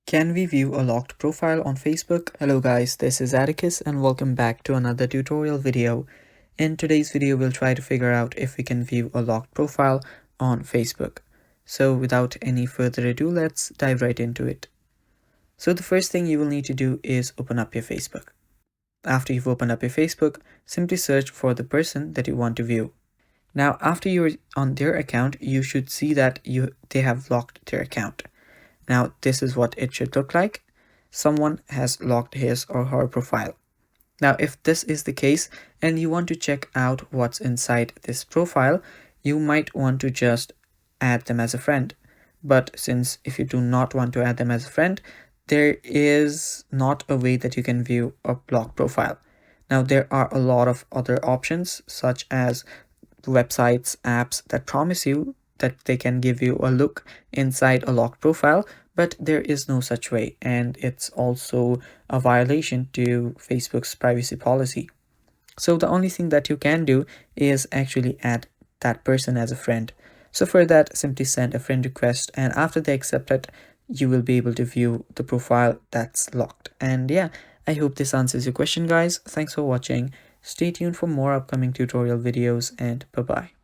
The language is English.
Can we view a locked profile on Facebook? Hello guys, this is Atticus and welcome back to another tutorial video. In today's video, we'll try to figure out if we can view a locked profile on Facebook. So without any further ado, let's dive right into it. So the first thing you will need to do is open up your Facebook. After you've opened up your Facebook, simply search for the person that you want to view. Now, after you're on their account, you should see that they have locked their account. Now, this is what it should look like. Someone has locked his or her profile. Now, if this is the case and you want to check out what's inside this profile, you might want to just add them as a friend. But since if you do not want to add them as a friend, there is not a way that you can view a blocked profile. Now, there are a lot of other options such as websites, apps that promise you that they can give you a look inside a locked profile, but there is no such way, and it's also a violation to Facebook's privacy policy. So the only thing that you can do is actually add that person as a friend. So for that, simply send a friend request, and after they accept it, you will be able to view the profile that's locked. And yeah, I hope this answers your question, guys. Thanks for watching. Stay tuned for more upcoming tutorial videos, and bye-bye.